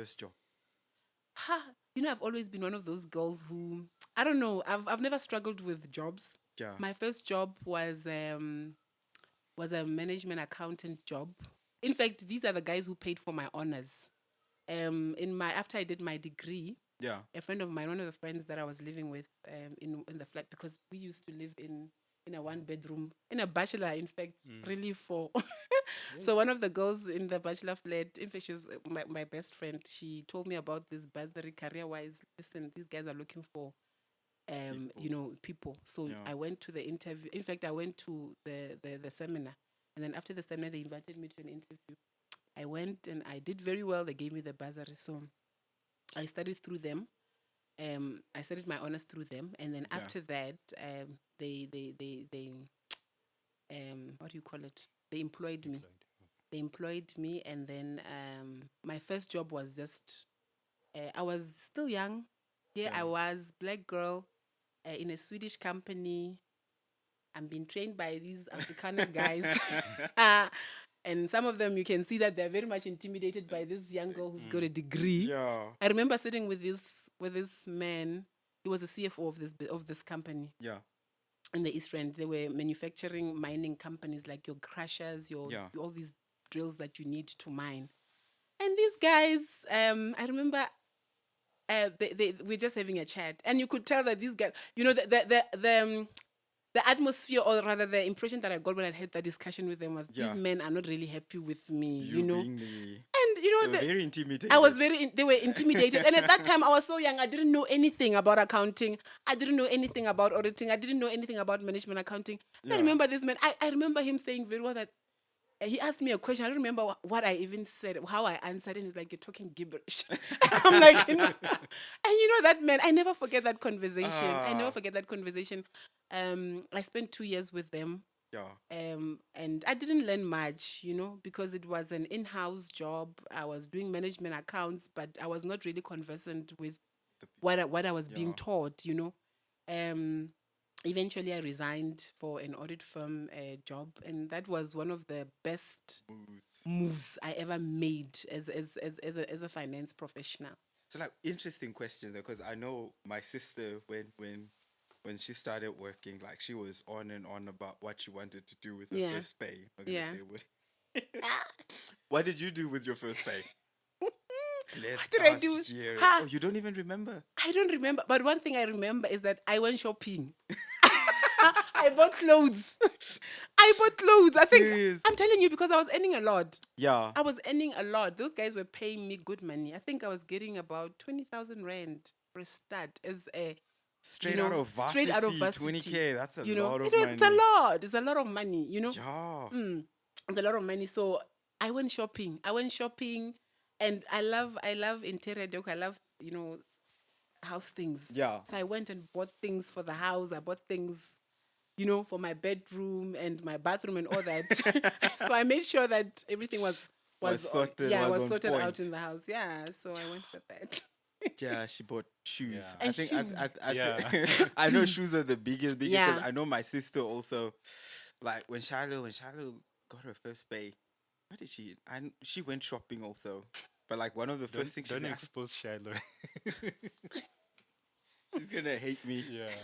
first job? I've always been one of those girls who, I don't know, I've never struggled with jobs. Yeah. My first job was a management accountant job. In fact, these are the guys who paid for my honors. After I did my degree, Yeah. a friend of mine, one of the friends that I was living with in the flat, because we used to live in a 1 bedroom, in a bachelor, in fact, really for. So one of the girls in the bachelor flat, in fact, she was my best friend. She told me about this bursary career-wise. Listen, these guys are looking for, people. So Yeah. I went to the interview. In fact, I went to the seminar. And then after the seminar, they invited me to an interview. I went and I did very well. They gave me the bursary. So I studied through them. I studied my honors through them. And then after that, they what do you call it? They employed me. They employed me, and then my first job was just, I was still young. Here I was, black girl, in a Swedish company. I'm being trained by these Afrikaner guys. And some of them, you can see that they're very much intimidated by this young girl who's got a degree. Yeah. I remember sitting with this man. He was the CFO of this company. Yeah. In the East End. They were manufacturing mining companies, like your crushers, all these drills that you need to mine. And these guys, I remember they were just having a chat, and you could tell that these guys, the atmosphere, or rather the impression that I got when I had that discussion with them was, these men are not really happy with me, Being and they were very intimidated. I was they were intimidated. And at that time, I was so young. I didn't know anything about accounting. I didn't know anything about auditing. I didn't know anything about management accounting. I remember this man. I remember him saying very well that he asked me a question. I don't remember what I even said, how I answered. And he's like, "You're talking gibberish." I'm like, and that man, I never forget that conversation. I never forget that conversation. I spent 2 years with them. Yeah. And I didn't learn much, because it was an in-house job. I was doing management accounts, but I was not really conversant with what I was being taught, Eventually, I resigned for an audit firm job, and that was one of the best moves I ever made as a finance professional. So, like, interesting question though, because I know my sister, when she started working, like, she was on and on about what she wanted to do with her first pay. I'm gonna say what. What did you do with your first pay? What did I do? Oh, you don't even remember? I don't remember. But one thing I remember is that I went shopping. I bought clothes. I think, I'm telling you, because I was earning a lot. Yeah. I was earning a lot. Those guys were paying me good money. I think I was getting about 20,000 rand for a start as a straight out of varsity. 20K. That's a lot of money. It's a lot. It's a lot of money. Yeah. It's a lot of money. So I went shopping. And I love interior decor. I love, house things. Yeah. So I went and bought things for the house. I bought things, for my bedroom and my bathroom and all that. So I made sure that everything was sorted. Yeah, was sorted out in the house. Yeah. So I went for that. Yeah, she bought shoes. Yeah. I think I know shoes are the biggest because I know my sister also, like when Shiloh got her first pay, what did she? She went shopping also. But like one of the first things don't expose Shiloh. She's gonna hate me. Yeah.